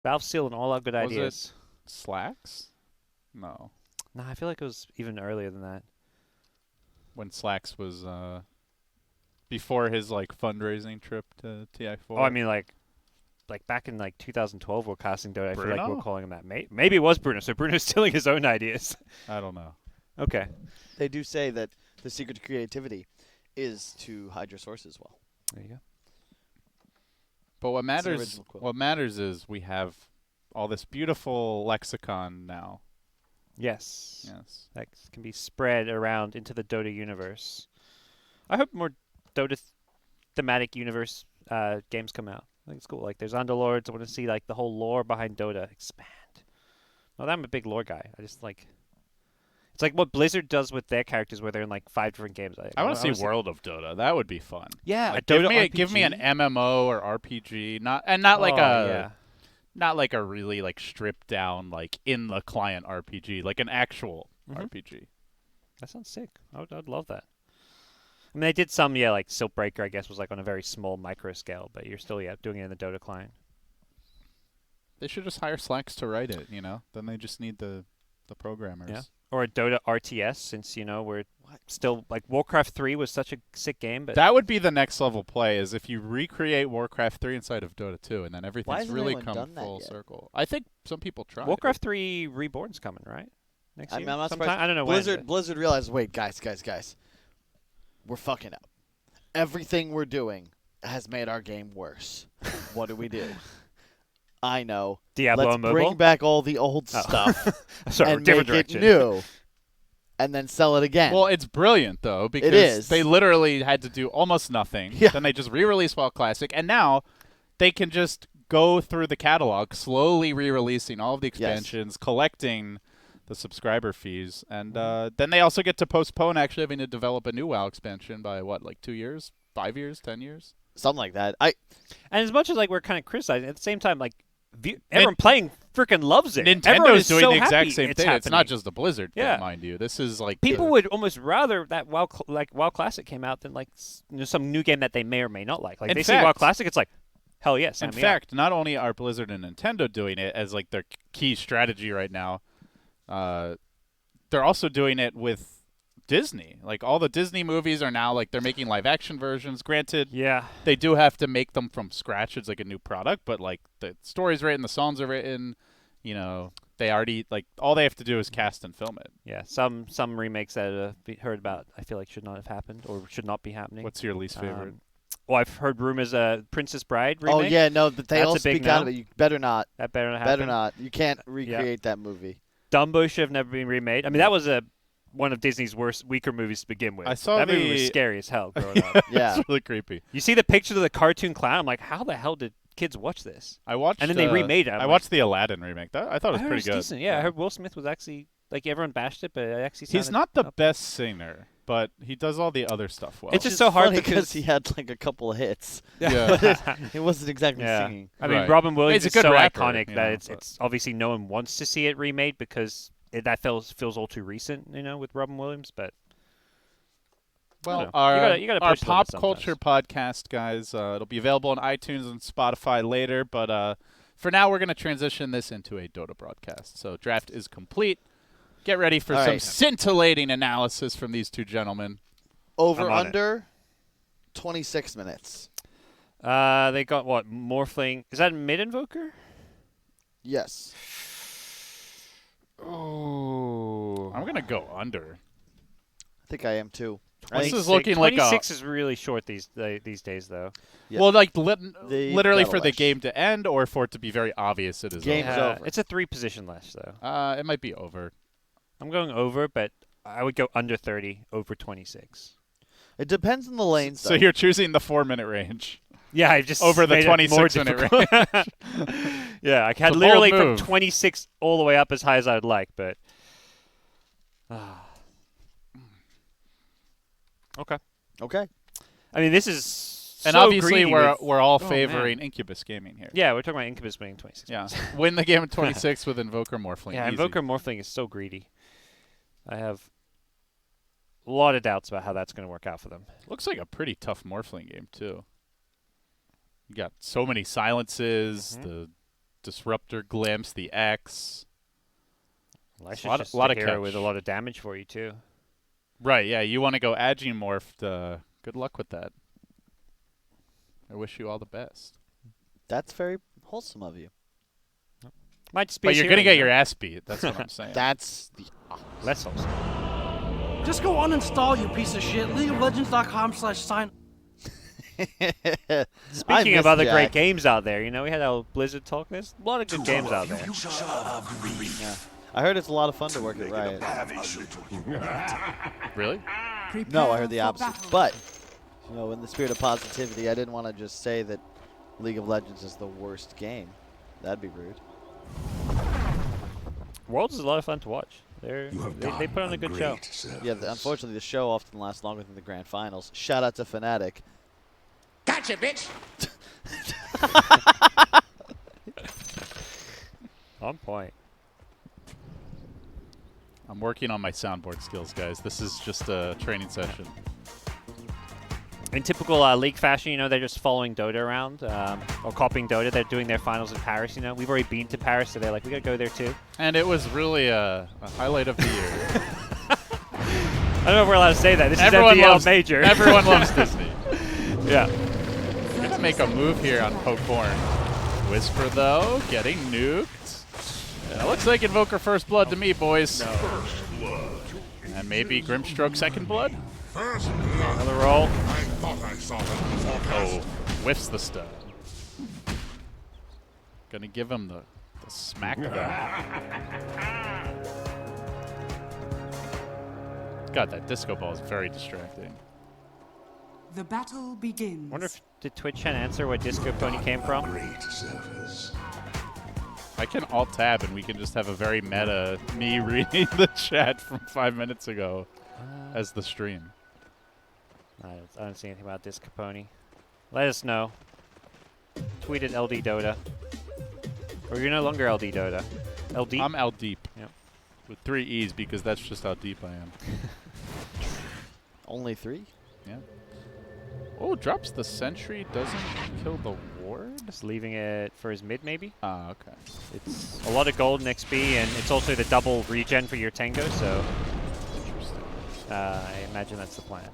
Valve stealing all our good Was ideas. it Slacks? No. Nah, I feel like it was even earlier than that. When Slacks was before his like fundraising trip to TI4. Oh, I mean like back in like 2012, we're casting Dota. I feel like we're Bruno? calling him that. Maybe it was Bruno. So Bruno's stealing his own ideas. I don't know. Okay. They do say that the secret to creativity is to hide your sources well. There you go. But what It's an matters original quote. what matters is we have all this beautiful lexicon now. Yes. Yes. That can be spread around into the Dota universe. I hope more Dota thematic universe games come out. I think it's cool. Like there's Underlords. I want to see like the whole lore behind Dota expand. Not that I'm a big lore guy. I just like it's like what Blizzard does with their characters, where they're in like 5 different games. I want to see World of Dota. That would be fun. Yeah, Like, a Dota give me an RPG. MMO or RPG, not like yeah. not like a really like stripped down like in the client RPG, like an actual RPG. That sounds sick. I'd love that. I mean, they did some, like Siltbreaker, I guess, was like on a very small micro scale, but you're still, doing it in the Dota client. They should just hire Slacks to write it, Then they just need the programmers. Yeah. Or a Dota RTS, since, we're still, like, Warcraft 3 was such a sick game, but... That would be the next level play, is if you recreate Warcraft 3 inside of Dota 2, and then everything's really come full circle. I think some people tried. Warcraft 3 Reborn's coming, right? Next year? I'm not sometime? surprised. I don't know Blizzard, when. Blizzard realized, wait, guys. We're fucking up. Everything we're doing has made our game worse. What do we do? I know. Diablo Let's Mobile? bring back all the old stuff Sorry, and different make direction. it new, and then sell it again. Well, it's brilliant, though, because is. they literally had to do almost nothing. Yeah. Then they just re-released WoW Classic, and now they can just go through the catalog, slowly re-releasing all of the expansions, collecting the subscriber fees, and then they also get to postpone actually having to develop a new WoW expansion by, 2 years? 5 years? 10 years? Something like that. And as much as, like, we're kind of criticizing, at the same time, like, everyone playing freaking loves it. Everyone Nintendo's is doing so the exact happy same it's thing. It's happening. not just the Blizzard thing, mind you. This is like people would almost rather that WoW Classic came out than like some new game that they may or may not like. Like they see WoW Classic, it's like hell yes. In fact, not only are Blizzard and Nintendo doing it as like their key strategy right now, they're also doing it with Disney. Like all the Disney movies are now like they're making live action versions. Granted, they do have to make them from scratch. It's like a new product, but like the story's written, the songs are written. They already like all they have to do is cast and film it. Yeah, some remakes that I've heard about, I feel like should not have happened or should not be happening. What's your least favorite? Well, I've heard rumors Princess Bride remake. Oh yeah, no, but they That's all a big speak out no. of it. You better not. That better not happen. Better not. You can't recreate that movie. Dumbo should have never been remade. I mean, that was one of Disney's weaker movies to begin with. I saw that movie was scary as hell growing up. Yeah, it's really creepy. You see the picture of the cartoon clown. I'm like, how the hell did kids watch this? I watched, and then they remade it. I watched the Aladdin remake. I thought it was pretty good. Decent. Yeah, I heard Will Smith was actually like everyone bashed it, but it actually sounded he's not the best singer, but he does all the other stuff well. It's just so hard because he had like a couple of hits. Yeah, it wasn't exactly singing. I mean, Robin Williams is so rapper, iconic that it's obviously no one wants to see it remade because that feels all too recent, with Robin Williams. But well, you gotta our push pop sometimes. culture podcast, guys, it'll be available on iTunes and Spotify later. But for now, we're gonna transition this into a Dota broadcast. So draft is complete. Get ready for some scintillating analysis from these two gentlemen. Over under 26 minutes. They got what? Morphling. Is that mid invoker? Yes. Oh, I'm gonna go under. I think I am too. This is looking like 26 is really short these days, though. Yep. Well, like literally for the game to end, or for it to be very obvious it is Game's over. over. It's a 3-position less, though. It might be over. I'm going over, but I would go under 30, over 26. It depends on the lanes. So you're choosing the 4-minute range. Yeah, I just over the made it more 26-minute range. Yeah, I had literally from 26 all the way up as high as I'd like, but. Okay. I mean, this is and so obviously greedy we're all favoring Incubus Gaming here. Yeah, we're talking about Incubus winning 26. Yeah, win the game at 26 with Invoker Morphling. Yeah, Easy. Invoker Morphling is so greedy. I have a lot of doubts about how that's going to work out for them. Looks like a pretty tough Morphling game too. You got so many silences. The Disruptor glimpse, the X. Lasha's lot- just lot a of hero catch. with a lot of damage for you too. Right, yeah, you want to go Agimorphed. Good luck with that. I wish you all the best. That's very wholesome of you. Might just be But his you're hero, going to get you know? your ass beat. That's what I'm saying. That's the Less wholesome. Just go uninstall, you piece of shit. LeagueofLegends.com/sign. Speaking of other great games out there, you know, we had our Blizzard talk. There's a lot of good games out there. Yeah. I heard it's a lot of fun to work at Riot. Really? No, I heard the opposite. But, you know, in the spirit of positivity, I didn't want to just say that League of Legends is the worst game. That'd be rude. Worlds is a lot of fun to watch. They put on a good show. Yeah, unfortunately, the show often lasts longer than the grand finals. Shout out to Fnatic. Gotcha, bitch! On point. I'm working on my soundboard skills, guys. This is just a training session. In typical League fashion, you know, they're just following Dota around or copying Dota. They're doing their finals in Paris, you know. We've already been to Paris, so they're like, we gotta go there too. And it was really a highlight of the year. I don't know if we're allowed to say that. This Everyone is MDL loves Major. Everyone loves Disney. Yeah. Gonna make a move here on Pokeborn. Whisper, though, getting nuked. That looks like Invoker First Blood to me, boys. No. And maybe Grimstroke Second Blood? Another roll. Oh, whiffs the stun. Gonna give him the smack back. God, that disco ball is very distracting. The battle begins. Wonder if did Twitch Chan answer where Disco Pony came from? I can alt-tab and we can just have a very meta me reading the chat from 5 minutes ago as the stream. I don't see anything about Disco Pony. Let us know. Tweet at LD Dota. Or you're no longer LD Dota. LD? I'm L deep. Yep. With 3 E's because that's just how deep I am. Only 3? Yeah. Oh, drops the sentry, doesn't kill the ward? Just leaving it for his mid, maybe? Ah, okay. It's a lot of gold and XP, and it's also the double regen for your Tango, so Interesting. I imagine that's the plan.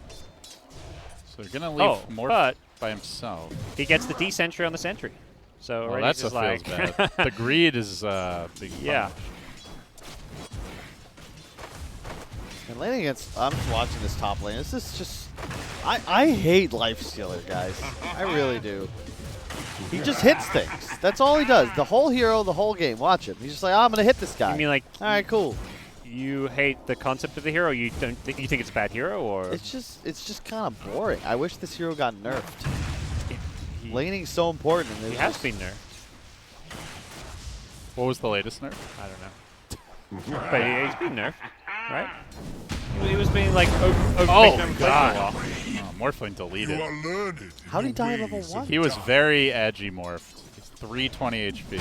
So they're going to leave Morph but by himself. he gets the D-Sentry on the Sentry. So Well, already that's just what like feels bad. The greed is big. Yeah. punch. And laning against, I'm just watching this top lane. This is just, I hate Lifestealer, guys. I really do. He just hits things. That's all he does. The whole hero, the whole game. Watch him. He's just like, oh, I'm gonna hit this guy. You mean like all right, cool. you hate the concept of the hero? You don't think it's a bad hero, or It's just kind of boring. I wish this hero got nerfed. he, Laning's so important. And he it's has just- been nerfed? What was the latest nerf? I don't know. But he's been nerfed, right? He was being like Oh, making him God. play for a while. Oh, Morphling deleted. How did he die at level 1? He was very Agimorphed. He's 320 HP.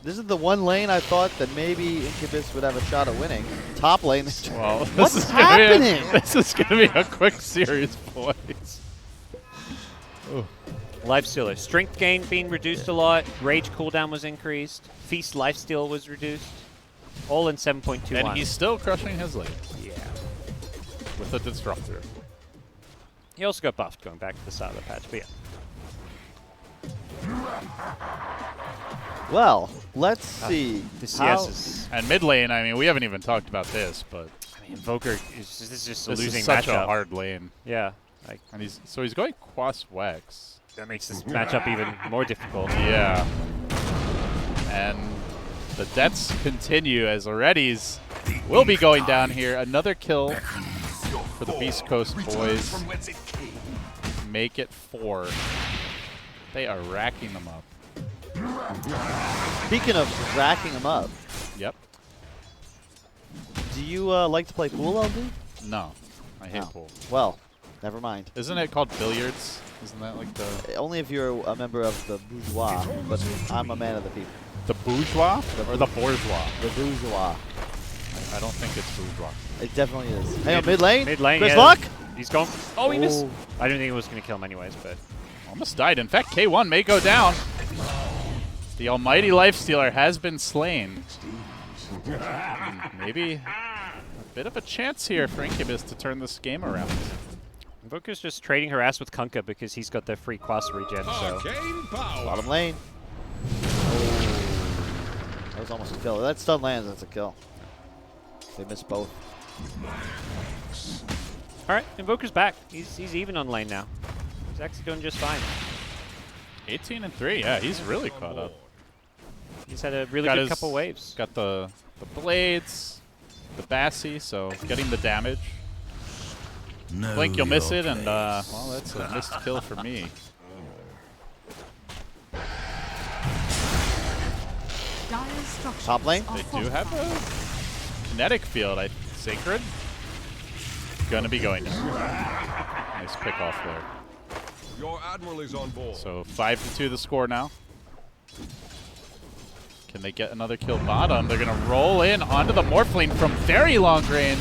This is the one lane I thought that maybe Incubus would have a shot at winning. Top lane. Well, What's this is gonna be a- happening? this is going to be a quick series, boys. Lifestealer. Strength gain being reduced a lot. Rage cooldown was increased. Feast lifesteal was reduced. All in 7.21. And he's still crushing his lane yeah. with a Disruptor. He also got buffed going back to the start of the patch, but yeah. Well, let's see. The CS how- is. And mid lane, I mean, we haven't even talked about this, but I mean, Invoker is this is just a this losing is such matchup. a hard lane. Yeah. Like And he's going Quas Wex. that makes this matchup even more difficult. Yeah. And the deaths continue as Auredes will be going down here. Another kill for the Beast Coast boys. Make it 4. They are racking them up. Speaking of racking them up, Yep. do you like to play pool, LD? No. I hate No. pool. Well, never mind. Isn't it called billiards? Isn't that like the Only if you're a member of the bourgeois, but I'm a man of the people. bourgeois or the bourgeois? The bourgeois. I don't think it's bourgeois. It definitely is. Hey, mid lane. Mid lane. Chris yeah, Luck. He's gone. Oh, he missed. Oh. I didn't think it was going to kill him anyways, but Almost died. In fact, K1 may go down. The almighty Lifestealer has been slain. Maybe a bit of a chance here for Incubus to turn this game around. Invoker's just trading her ass with Kunkka because he's got the free Quas regen, so. Bottom lane. Oh. That was almost a kill. That stun lands, that's a kill. They missed both. Alright, Invoker's back. He's even on lane now. He's actually doing just fine. 18 and 3, yeah, he's really caught up. He's had a really good couple waves. Got the blades, the Bassi, so getting the damage. Blink, you'll miss it, and well, that's a missed kill for me. Top lane. They do have a kinetic field. Sacred. Gonna be going down. Nice pick off there. Your admiral is on board. So 5-2 the score now. Can they get another kill bottom? They're gonna roll in onto the Morphling from very long range,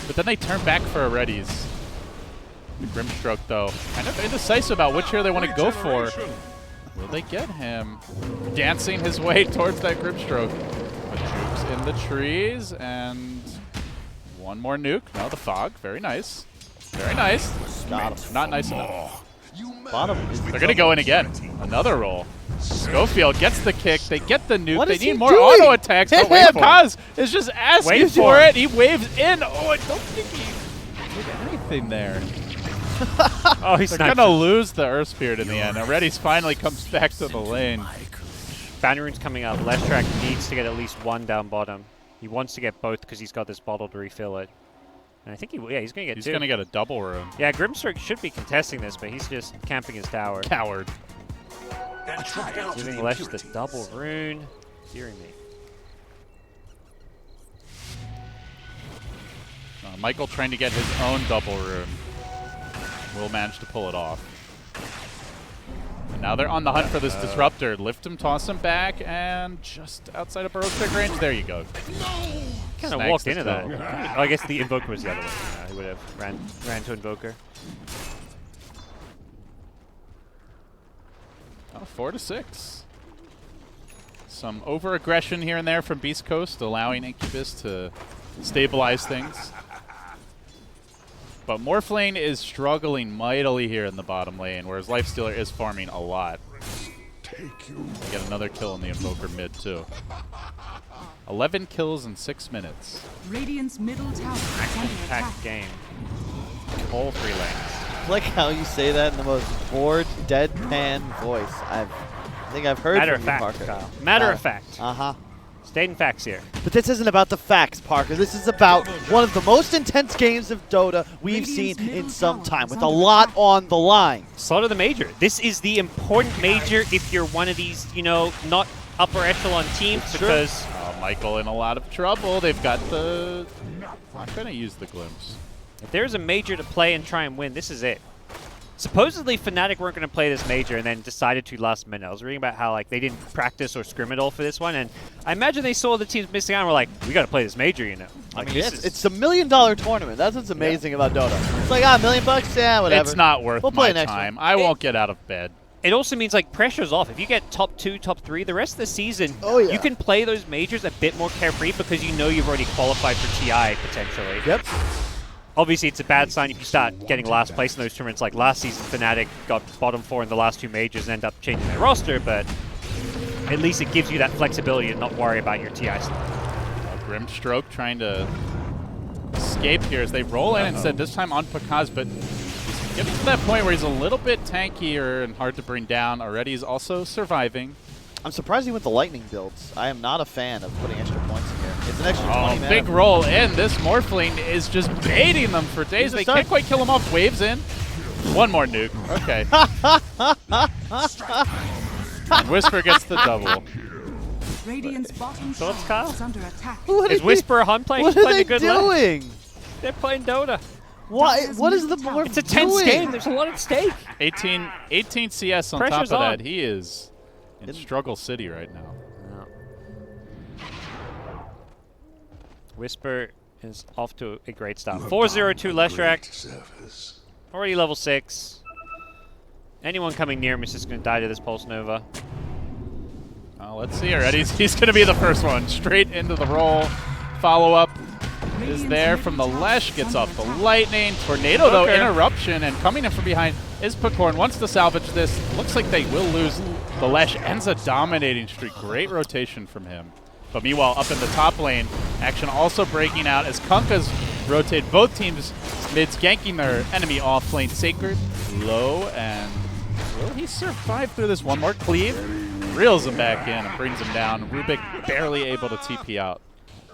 but then they turn back for a Reddy's. The Grimstroke though, kind of indecisive about which hero they want to go for. Will they get him? Dancing his way towards that Grimstroke. The troops in the trees, and one more nuke. No, the fog. Very nice. Very nice. Got him. Not nice enough. Bottom. They're going to go in again. Another roll. Schofield gets the kick. They get the nuke. What They is need he more doing? auto attacks. Hit But him! Kaz is just asking Wait for for it. He waves in. Oh, I don't think he did anything there. Oh, he's They're going to lose the Earth Spirit in the end. Reddy's finally comes back to the lane. Bounty Rune's coming up. Leshrac needs to get at least one down bottom. He wants to get both because he's got this bottle to refill it. And I think he's going to get He's two. going to get a double room. Yeah, Grimstroke should be contesting this, but he's just camping his tower. Coward. Giving Lesh the double rune. Dearing me. Michael trying to get his own double room. Will manage to pull it off. And now they're on the hunt for this Disruptor. Lift him, toss him back, and just outside of Burrow's quick range. There you go. Kind of Snags walked the into that. kill. Oh, I guess the Invoker was the other one. He would have ran to Invoker. 4-6. Some over-aggression here and there from Beast Coast, allowing Incubus to stabilize things. But Morphling is struggling mightily here in the bottom lane, whereas Lifestealer is farming a lot. They get another kill in the Invoker mid, too. 11 kills in 6 minutes. Radiant's middle tower is under attack. Packed game. All 3 lanes. I like how you say that in the most bored, deadpan voice I think I've heard Matter from of you, fact, Parker. Kyle. Matter of fact. Uh-huh. Stating facts here. But this isn't about the facts, Parker. This is about one of the most intense games of Dota we've Radiant's seen in middle some tower time, is with a under lot attack. on the line. Slaughter the major. This is the important major if you're one of these, not upper echelon teams because Michael in a lot of trouble. They've got the... Not going to use the glimpse. if there's a major to play and try and win, this is it. Supposedly, Fnatic weren't going to play this major and then decided to last minute. I was reading about how they didn't practice or scrim at all for this one, and I imagine they saw the teams missing out and were like, we got to play this major, It's a $1 million tournament. That's what's amazing about Dota. It's like, $1 million bucks? Yeah, whatever. It's not worth We'll play my next time. one. I won't get out of bed. It also means pressure's off. If you get top 2, top 3, the rest of the season, you can play those majors a bit more carefree because you know you've already qualified for TI potentially. Yep. Obviously, it's a bad sign if you start getting last place in those tournaments. Like last season, Fnatic got bottom 4 in the last 2 majors and end up changing their roster, but at least it gives you that flexibility to not worry about your TI slot. Grimstroke trying to escape here as they roll in instead, this time on Pakaz, but he's getting to that point where he's a little bit tankier and hard to bring down. Already he's also surviving. I'm surprised he went the lightning builds. I am not a fan of putting extra points in here. It's an extra 20 mana. Big roll in. This Morphling is just baiting them for days. They can't quite kill him off. Waves in. One more nuke. Okay. And Whisper gets the double. Radiant's bottom Thoughts, tower Kyle? is under attack. Is Whisper a hunt playing? What He's are playing they a good lane. doing? They're playing Dota. What is the Morph It's a tense doing? game. There's a lot at stake. 18 CS on Pressure's top of on. that. He is in Struggle City right now. Whisper is off to a great start. 4-0-2 Leshrac. Already level 6. Anyone coming near him is just going to die to this Pulse Nova. Well, let's see already. He's going to be the first one. Straight into the roll. Follow-up is there from the Lesh. Gets off the lightning. Tornado, though, interruption. And coming in from behind is Picorn. Wants to salvage this. Looks like they will lose. The Lesh ends a dominating streak. Great rotation from him. But meanwhile, up in the top lane, action also breaking out as Kunkka's rotate both teams' mids, ganking their enemy off lane. Sacred low, and will he survive through this one more cleave? Reels him back in and brings him down. Rubik barely able to TP out.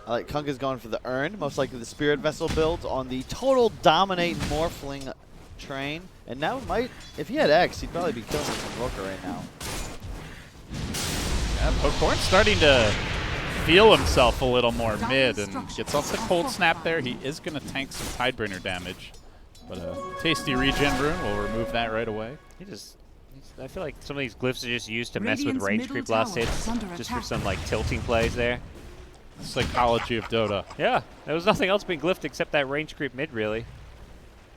I like Kunkka's going for the Urn, most likely the Spirit Vessel build on the total dominate Morphling train. And now might, if he had X, he'd probably be killing this Invoker right now. Yeah, Picorn's starting to feel himself a little more mid and gets off the cold snap there. He is going to tank some Tidebringer damage, but a tasty regen rune will remove that right away. I feel like some of these glyphs are just used to mess with Radiant's range middle creep last tower hits, is under just for attack. some like tilting plays there. Psychology of Dota. Yeah, there was nothing else being glyphed except that range creep mid, really.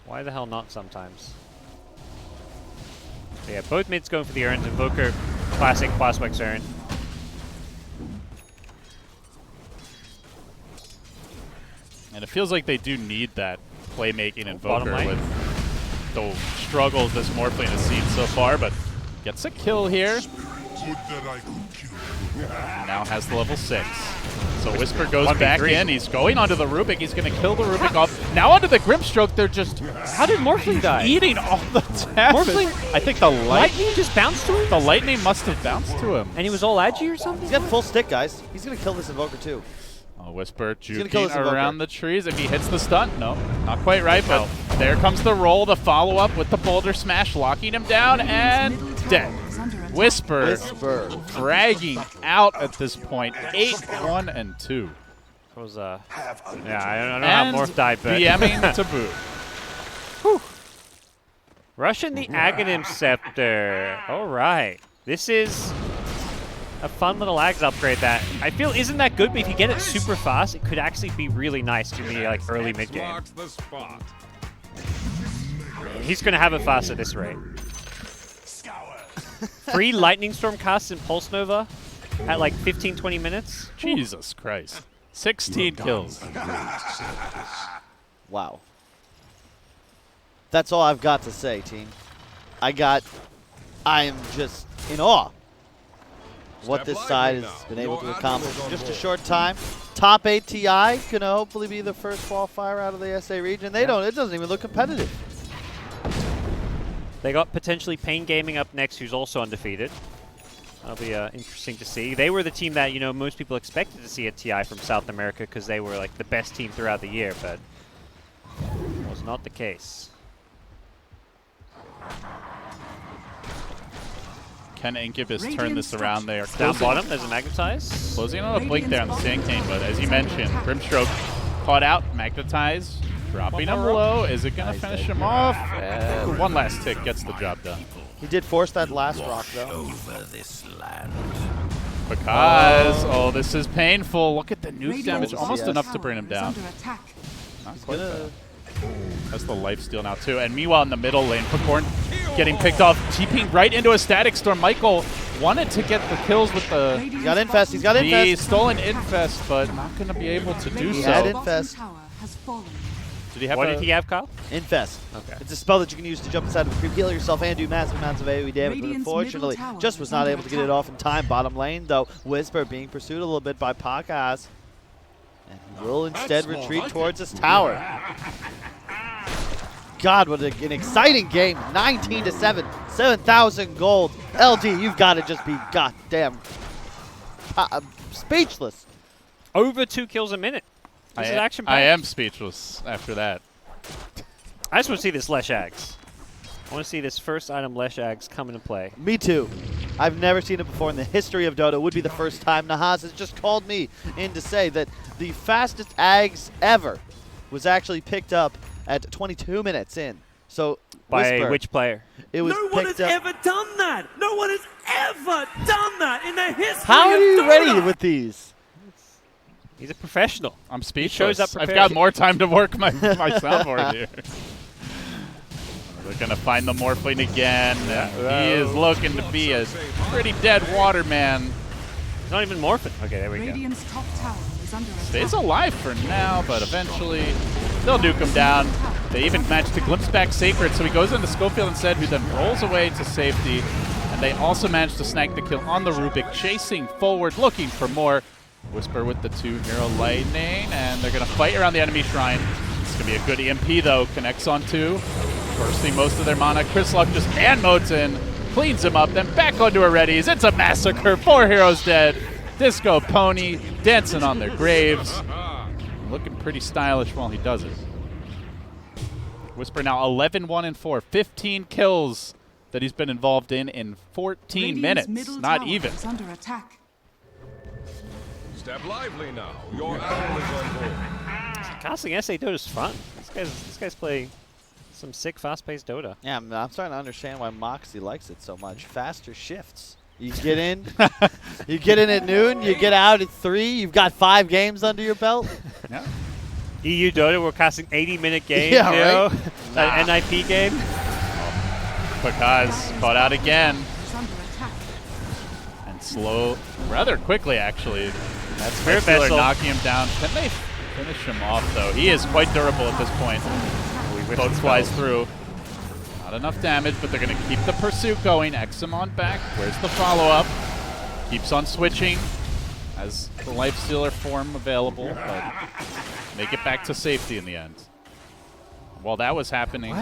Why the hell not sometimes? So yeah, both mids going for the Urns. Invoker, classic Plaswex Urn. And it feels like they do need that playmaking bottom Invoker lane. with the struggles this Morphling has seen so far, but gets a kill here. Now has the level 6. So Whisper goes 1v3. back in. He's going onto the Rubik. He's going to kill the Rubik off. Now onto the Grimstroke. They're just How did Morphling die? eating all the damage. Morphling- I think the Lightning just bounced to him? the lightning must have bounced to him. And he was all edgy or something? He's got full stick, guys. He's going to kill this Invoker too. Oh, Whisper gonna kill juking this Invoker. around the trees. If he hits the stun, no, not quite right, but there comes the roll, the follow-up with the Boulder Smash, locking him down, and dead. Whisper dragging out at this point, 8-1 and 2. It was, yeah, I don't know how Morph died, but... BMing to boot. Russian the Aghanim Scepter. All right. This is a fun little Ags upgrade that I feel isn't that good, but if you get it super fast, it could actually be really nice to be like early mid-game. Marks the spot. He's going to have it fast at this rate. 3 Lightning Storm casts in Pulse Nova at like 15-20 minutes. Jesus Christ. 16 kills. Wow. That's all I've got to say, team. I am just in awe what this side has been able to accomplish in just a short time. Top 8 TI gonna hopefully be the first qualifier out of the SA region. It doesn't even look competitive. They got potentially Pain Gaming up next, who's also undefeated. That'll be interesting to see. They were the team that, you know, most people expected to see a TI from South America because they were like the best team throughout the year, but it was not the case. Can Incubus turn this around? They are Down closing, bottom, there's a Magnetize. closing on a blink there on the Sand King, but as you mentioned, Grimstroke caught out, Magnetize, dropping him low. Is it going to finish him off? One last tick gets the job done. He did force that last rock, though. Because, this is painful. Look at the nuke damage, almost yes. enough to bring him down. Not quite Gonna- bad. That's the life steal now, too. And meanwhile, in the middle lane, Picorn getting picked off, TPing right into a Static Storm. Michael wanted to get the kills with the He's got Infest. He's got the Infest. stolen Infest, but not going to be able to do He had so. Infest. Did he have What a, did he have, Kyle? Infest. Okay. It's a spell that you can use to jump inside of a creep, heal yourself, and do massive amounts of AoE damage. But Radiant's unfortunately, middle tower just was is not under able to get it attack. off in time. Bottom lane, though, Whisper being pursued a little bit by Pakas. And he will instead retreat towards his tower. God, what an exciting game. 19-7. 7,000 gold. LD, you've got to just be goddamn speechless. Over 2 kills a minute. This is action I am speechless after that. I just want to see this Lesh Ags. I want to see this first item Lesh Ags come into play. Me too. I've never seen it before in the history of Dota. It would be the first time. Nahaz has just called me in to say that the fastest Ags ever was actually picked up at 22 minutes in. So By Whisper, which player? it was No one picked has up. ever done that. No one has ever done that in the history How of are you Dota. ready with these? He's a professional. I'm speechless. shows up I've prepared. got more time to work my soundboard here. They're going to find the Morphling again. He is looking to be a pretty dead water man. not even morphing. Okay, there we go. Radiant's top tower is under attack. Stays alive for now, but eventually they'll nuke him down. They even managed to glimpse back Sacred, so he goes into Schofield instead, who then rolls away to safety. And they also managed to snag the kill on the Rubik, chasing forward, looking for more. Whisper with the 2-hero lightning, and they're going to fight around the enemy shrine. It's going to be a good EMP, though. Connects on 2, bursting most of their mana. Chrislock just man modes in, cleans him up, then back onto Aredes. It's a massacre. 4 heroes dead. Disco Pony dancing on their graves. Looking pretty stylish while he does it. Whisper now 11-1-4. 15 kills that he's been involved in 14 Radiant's minutes. middle Not tower even. is under attack. Step lively now. Your admiral is on board. Casting SA Dota's fun. This guy's playing some sick, fast-paced Dota. Yeah, I'm starting to understand why Moxie likes it so much. Faster shifts. You get in, you get in at noon, you get out at 3. You've got 5 games under your belt. Yeah. EU Dota, we're casting 80-minute games, Yeah, you know? right? An NIP game. Pakaz caught out again. Is under attack. And slow rather quickly, actually. That's Spirit Steeler Vessel. knocking him down. Can they finish him off, though? He is quite durable at this point. Both flies through. Not enough damage, but they're going to keep the pursuit going. Exum on back. Where's the follow-up? Keeps on switching. Has the Lifestealer form available, but make it back to safety in the end. While that was happening,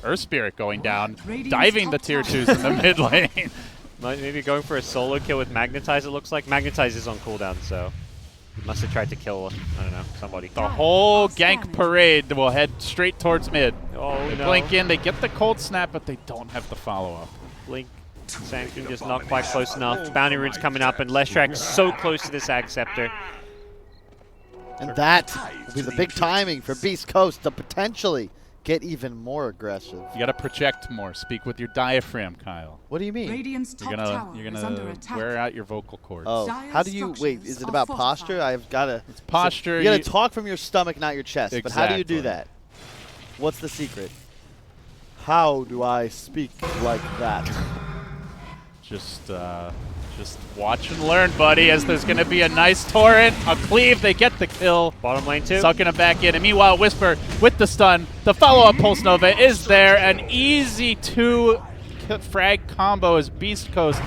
Earth Spirit going down, diving the tier 2s in the mid lane. Maybe going for a solo kill with Magnetize, it looks like. Magnetize is on cooldown, so he must have tried to kill, I don't know, somebody. The whole gank parade will head straight towards mid. Oh, They no. blink in, they get the cold snap, but they don't have the follow-up. Blink. Sanction just not quite close enough. Bounty Rune's coming up, and Leshrac so close to this Ag Scepter. And that will be the big timing for Beast Coast to potentially get even more aggressive. You got to project more. Speak with your diaphragm, Kyle. What do you mean? Radiant's top You're tower gonna is under attack. wear out your vocal cords. Oh, Dire how do you wait? structures Is it are about fortified. posture? I've got to. It's posture, You got you- to talk from your stomach, not your chest. But how do you do Exactly. that? What's the secret? How do I speak like that? Just watch and learn, buddy, as there's going to be a nice torrent, a cleave, they get the kill. Bottom lane 2. Sucking him back in. And meanwhile, Whisper with the stun. The follow-up Pulse Nova is there. An easy 2 frag combo as Beast Coast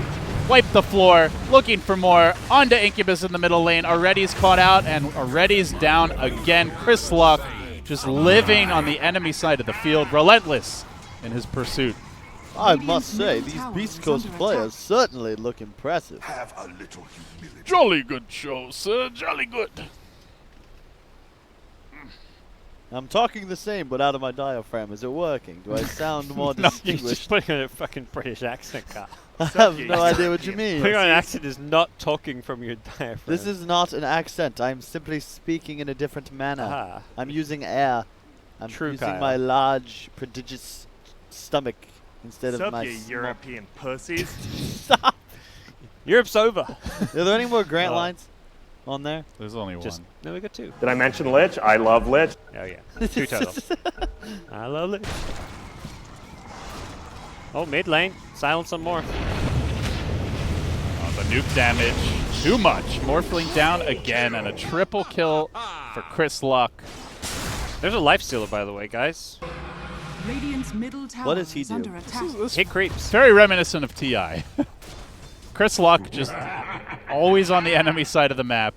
wipe the floor, looking for more. Onto Incubus in the middle lane. Already's caught out, and already's down again. Chris Luck just living on the enemy side of the field, relentless in his pursuit. I must say, these Beast Coast players certainly look impressive. Jolly good show, sir. Jolly good. I'm talking the same, but out of my diaphragm. Is it working? Do I sound more No, you're distinguished? just putting on a fucking British accent, Carl. I have no idea what you mean. Putting on an accent is not talking from your diaphragm. This is not an accent. I'm simply speaking in a different manner. Ah. I'm using air. I'm True, using Kyle. my large, prodigious stomach instead of my you small. European pussies. Stop. Europe's over. Are there any more Grant lines on there? There's only Just one. no, we got 2. Did I mention Lich? I love Lich. Oh yeah, 2 total. I love it. Oh, mid lane. Silence some more. Oh, the nuke damage. Too much. Morphling down again, and a triple kill for Chris Luck. There's a Lifestealer, by the way, guys. Radiant's middle tower What does he is do? under attack. Hit creeps. Very reminiscent of TI. Chris Luck just always on the enemy side of the map.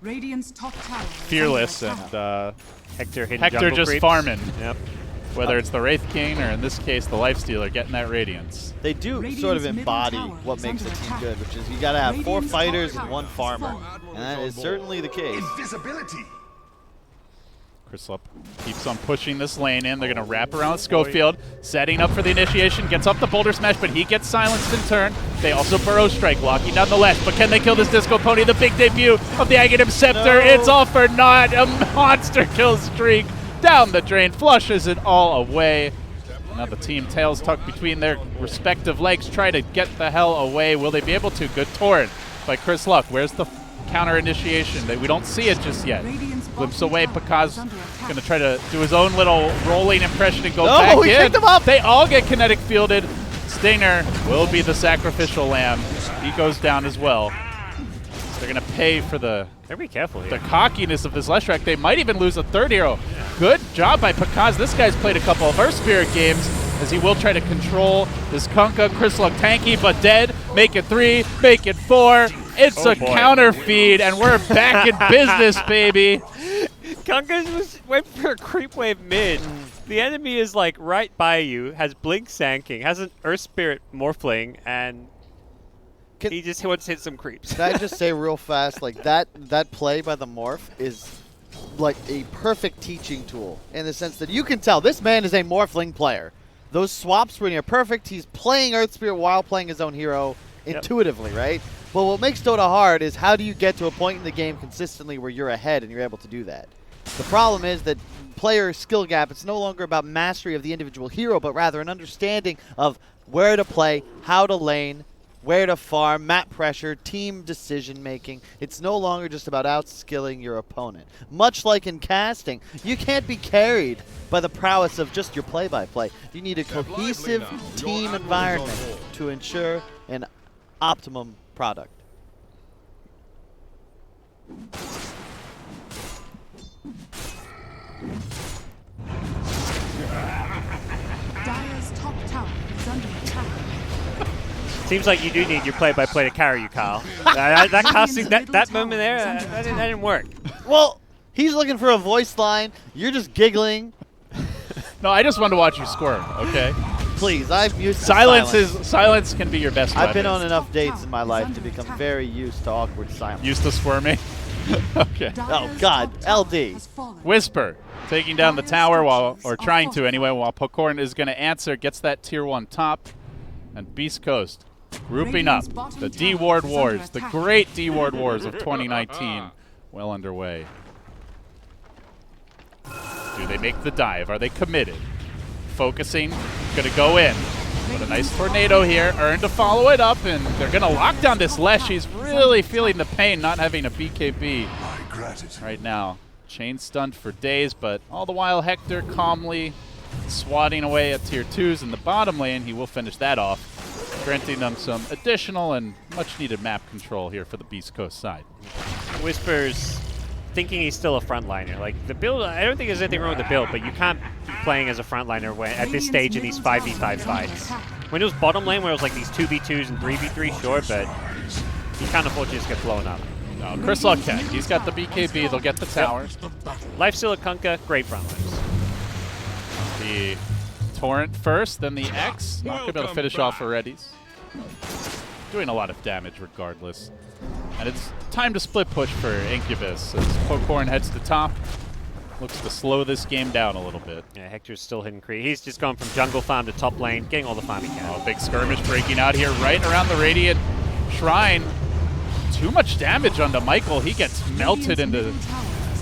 Radiant's top tower is Fearless, under attack. and Hector hitting Hector jungle just creeps. farming. Yep. Whether it's the Wraith King or, in this case, the Lifestealer getting that Radiance. They do Radiant's sort of middle embody tower what is makes a under team attack. good, which is you got to have 4 Radiant's top fighters and tower 1 is farmer. falling. And that is certainly the case. Invisibility. Chris Luck keeps on pushing this lane in. They're going to wrap around Schofield, setting up for the initiation. Gets up the Boulder Smash, but he gets silenced in turn. They also Burrow Strike, locking down the left. But can they kill this Disco Pony? The big debut of the Aghanim Scepter. No. It's all for naught. A monster kill streak down the drain. Flushes it all away. Now the team tails tucked between their respective legs. Try to get the hell away. Will they be able to? Good torrent by Chris Luck. Where's the counter initiation? We don't see it just yet. Radiant's Glimpse bottom away. tower Pakaz is under attack. going to try to do his own little rolling impression and go No, back he in. picked him up. They all get kinetic fielded. Stinger will be the sacrificial lamb. He goes down as well. They're going to pay for the Be careful here. cockiness of this Leshrac. They might even lose a third hero. Good job by Pakaz. This guy's played a couple of Earth Spirit games as he will try to control this Kunkka. Chrysalok tanky, but dead. Make it 3, make it 4. It's a counter feed, and we're back in business, baby. Kunkka went for a creep wave mid. The enemy is like right by you, has Blink Sanking, has an Earth Spirit Morphling, and he just wants to hit some creeps. Can I just say real fast, like that play by the Morph is like a perfect teaching tool in the sense that you can tell this man is a Morphling player. Those swaps were near perfect. He's playing Earth Spirit while playing his own hero intuitively, right? But what makes Dota hard is how do you get to a point in the game consistently where you're ahead and you're able to do that? The problem is that player skill gap, it's no longer about mastery of the individual hero, but rather an understanding of where to play, how to lane, where to farm, map pressure, team decision making. It's no longer just about outskilling your opponent. Much like in casting, you can't be carried by the prowess of just your play-by-play. You need a cohesive team environment to ensure an optimum product. Dire's top tower is under attack. Seems like you do need your play-by-play to carry you, Kyle. that casting, that moment there, that didn't work. Well, he's looking for a voice line. You're just giggling. No, I just wanted to watch you squirm, okay? Please, I'm used to Silence can be your best I've been weapon. on enough dates in my life to become very used to awkward silence. Used to squirming? Okay. Oh, God. LD. Whisper taking down the tower or trying to anyway, while Pokorn is going to answer, gets that tier 1 top. And Beast Coast grouping up. The D-Ward Wars, the great D-Ward Wars of 2019, well underway. Do they make the dive? Are they committed? Focusing, going to go in. But a nice tornado here, earned to follow it up, and they're going to lock down this Lesh. He's really feeling the pain not having a BKB right now. Chain stunned for days, but all the while Hector calmly swatting away at tier 2s in the bottom lane. He will finish that off, granting them some additional and much-needed map control here for the Beast Coast side. Whispers thinking he's still a frontliner. Like, the build, I don't think there's anything wrong with the build, but you can't be playing as a frontliner at this stage in these 5v5 fights. When it was bottom lane, where it was like these 2v2s and 3v3, sure, but you can't afford to just get blown up. No, Chrysalok can. He's got the BKB. They'll get the tower. Lifesteal at Kunkka, great frontliners. The Torrent first, then the X. Not going to be able to finish off already. Doing a lot of damage regardless. And it's time to split push for Incubus as Pokorn heads to top. Looks to slow this game down a little bit. Yeah, Hector's still hidden creep. He's just going from jungle farm to top lane, getting all the farm he can. Oh, big skirmish breaking out here right around the Radiant Shrine. Too much damage onto Michael. He gets melted into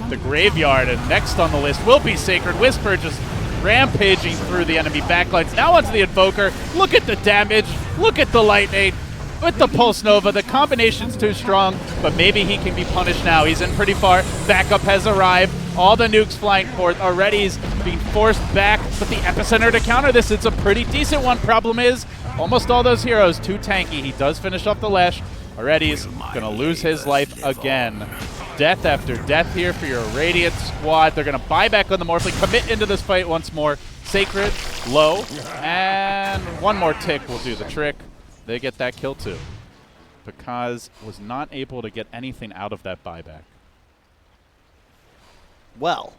the graveyard, and next on the list will be Sacred Whisper, just rampaging through the enemy backlines. Now onto the Invoker. Look at the damage. Look at the Lightning. With the Pulse Nova, the combination's too strong, but maybe he can be punished now. He's in pretty far. Backup has arrived. All the nukes flying forth. Already he's being forced back, but the epicenter to counter this, it's a pretty decent one. Problem is, almost all those heroes too tanky. He does finish off the Lash. Already he's going to lose his life again. Death after death here for your Radiant squad. They're going to buy back on the Morphling, commit into this fight once more. Sacred, low, and one more tick will do the trick. They get that kill too, because was not able to get anything out of that buyback. Well,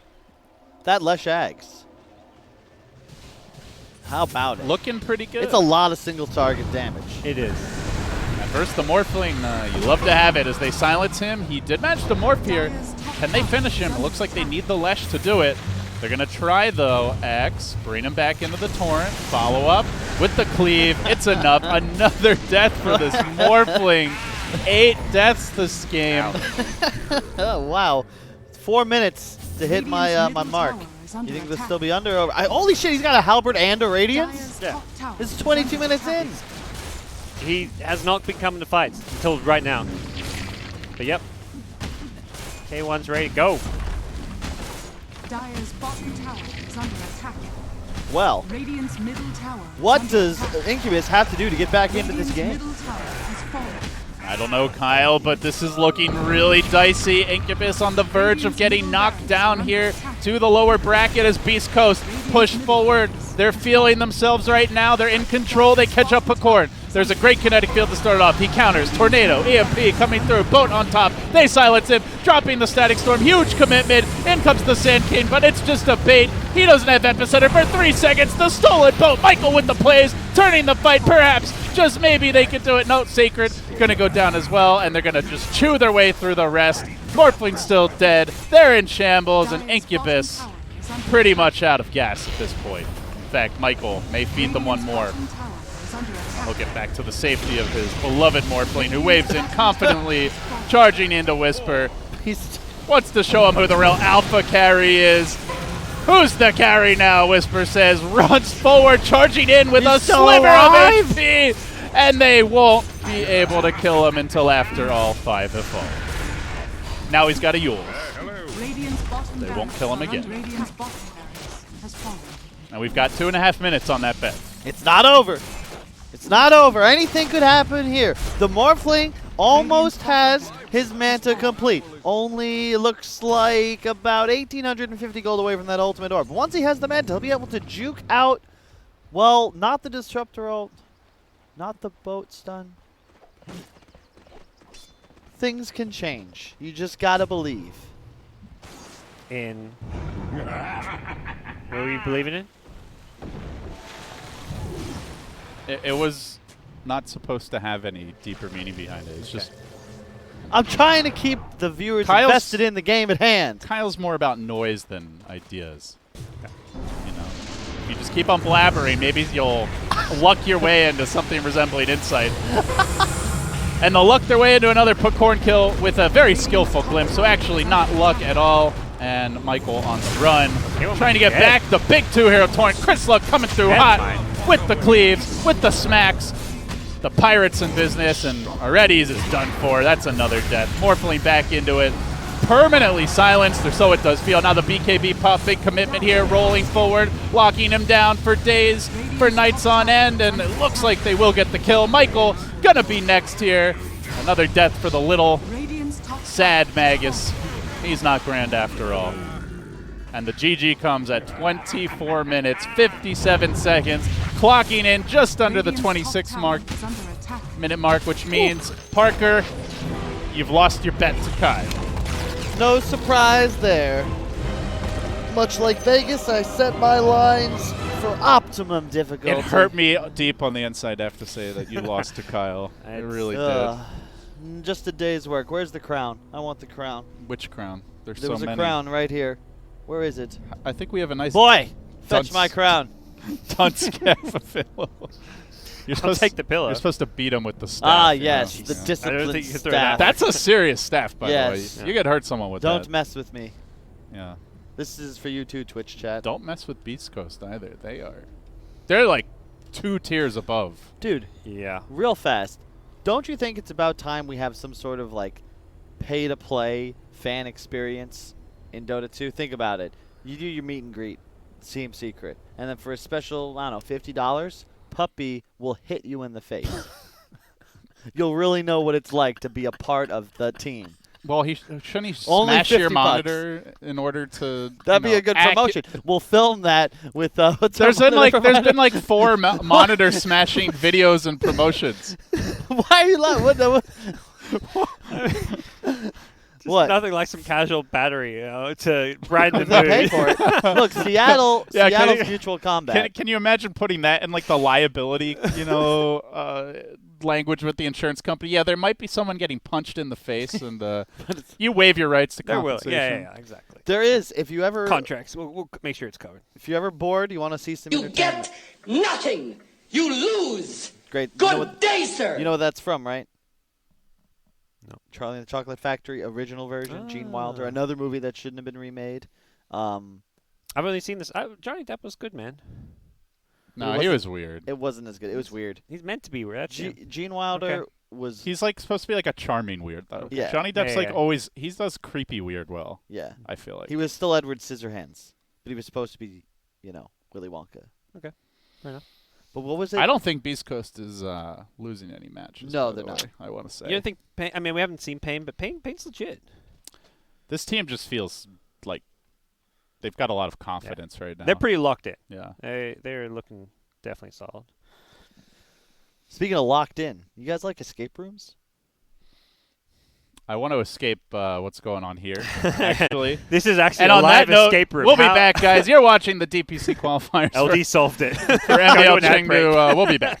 that Lesh Ags. How about it? Looking pretty good. It's a lot of single target damage. It is. At first, the Morphling, you love to have it as they silence him. He did manage to morph here. Can they finish him? It looks like they need the Lesh to do it. They're going to try, though, X. Bring him back into the Torrent. Follow up with the Cleave. It's enough. Another death for this Morphling. 8 deaths this game. Oh, wow. 4 minutes to hit my my mark. You think this will still be under? Over? Holy shit, he's got a Halberd and a Radiance? Yeah. This is 22 minutes in. He has not been coming to fights until right now. But yep. K1's ready to go. Dire's bottom tower is under attack. Well, Radiant's middle tower. what does Incubus have to do to get back into this game? Middle tower has fallen. I don't know, Kyle, but this is looking really dicey. Incubus on the verge of getting knocked down here to the lower bracket as Beast Coast pushed forward. They're feeling themselves right now. They're in control. They catch up Picorn. There's a great kinetic field to start it off. He counters. Tornado, EMP coming through. Boat on top. They silence him. Dropping the Static Storm. Huge commitment. In comes the Sand King, but it's just a bait. He doesn't have Epicenter for 3 seconds. The stolen boat. Michael with the plays. Turning the fight. Perhaps, just maybe they could do it. No, Sacred going to go down as well, and they're going to just chew their way through the rest. Morphling's still dead. They're in shambles, and Incubus pretty much out of gas at this point. In fact, Michael may feed them one more. He'll get back to the safety of his beloved Morphling, who waves in confidently, charging into Whisper. He wants to show him who the real alpha carry is. Who's the carry now, Whisper says. Runs forward, charging in with a sliver of HP. And they won't be able to kill him until after all 5 have fallen. Now he's got a Yule. They won't kill him again. And we've got 2.5 minutes on that bet. It's not over. It's not over. Anything could happen here. The Morphling almost has his Manta complete. Only looks like about 1,850 gold away from that ultimate orb. Once he has the Manta, he'll be able to juke out, well, not the Disruptor ult, not the boat stun. Things can change. You just gotta believe. In. What were you believing in? It was not supposed to have any deeper meaning behind it. It's just I'm trying to keep the viewers invested in the game at hand. Kyle's more about noise than ideas. You know, if you just keep on blabbering, maybe you'll luck your way into something resembling insight. And they'll luck their way into another Picorn kill with a very skillful glimpse, so actually not luck at all. And Michael on the run, trying to get back. The big 2-hero torrent. Chris Luck coming through hot with the cleaves, with the smacks. The Pirates in business, and Aredes is done for. That's another death. Morphling back into it. Permanently silenced, or so it does feel. Now the BKB pop, big commitment here, rolling forward, locking him down for days, for nights on end, and it looks like they will get the kill. Michael gonna be next here. Another death for the little sad Magus. He's not grand after all. And the GG comes at 24 minutes, 57 seconds, clocking in just under the 26-minute mark, which means, Parker, you've lost your bet to Kai. No surprise there. Much like Vegas, I set my lines for optimum difficulty. It hurt me deep on the inside, I have to say, that you lost to Kyle. It really did. Just a day's work. Where's the crown? I want the crown. Which crown? There's there so was many. A crown right here. Where is it? I think we have a nice... Boy! Fetch my crown. Dunce pillow. I'll take the pillow. You're supposed to beat him with the staff. Ah, yes. You know? The discipline staff. That That's a serious staff, by yes. the way. You could hurt someone with that. Don't mess with me. Yeah. This is for you too, Twitch chat. Don't mess with Beast Coast either. They're like 2 tiers above. Dude. Yeah. Real fast. Don't you think it's about time we have some sort of like pay-to-play fan experience in Dota 2? Think about it. You do your meet and greet, Team Secret, and then for a special, I don't know, $50, Puppy will hit you in the face. You'll really know what it's like to be a part of the team. Well, shouldn't he Only smash your $50 monitor in order to? That'd be a good promotion. We'll film that with. There's been like 4 monitor smashing videos and promotions. Why are you laughing? What? Nothing like some casual battery, you know, to brighten the They pay mood. for it. Look, Seattle's Mutual Combat. Can you imagine putting that in like the liability, language with the insurance company? Yeah, there might be someone getting punched in the face, and you waive your rights to compensation. Yeah, exactly. There is. If you ever contracts, we'll make sure it's covered. If you're ever bored, you want to see some. You get nothing. You lose. Great. Good day, sir. You know what that's from, right? No. Charlie and the Chocolate Factory, original version. Gene Wilder, another movie that shouldn't have been remade. I've only seen this. Johnny Depp was good, man. No, he was weird. It wasn't as good. It was weird. He's meant to be weird. Gene Wilder was. He's like supposed to be like a charming weird though. Yeah. Johnny Depp's always. He does creepy weird well. Yeah. I feel like he was still Edward Scissorhands, but he was supposed to be, Willy Wonka. Okay, fair enough. But what was it? I don't think Beast Coast is losing any matches. No, by they're the not. way, I want to say. You don't think Pain? I mean, we haven't seen Pain, but Pain's legit. This team just feels like they've got a lot of confidence right now. They're pretty locked in. Yeah. They're looking definitely solid. Speaking of locked in, you guys like escape rooms? I want to escape what's going on here, actually. This is actually And a on live that note, escape room. we'll be back, guys. You're watching the DPC qualifiers LD solved it. for MDL Chengdu. We'll be back.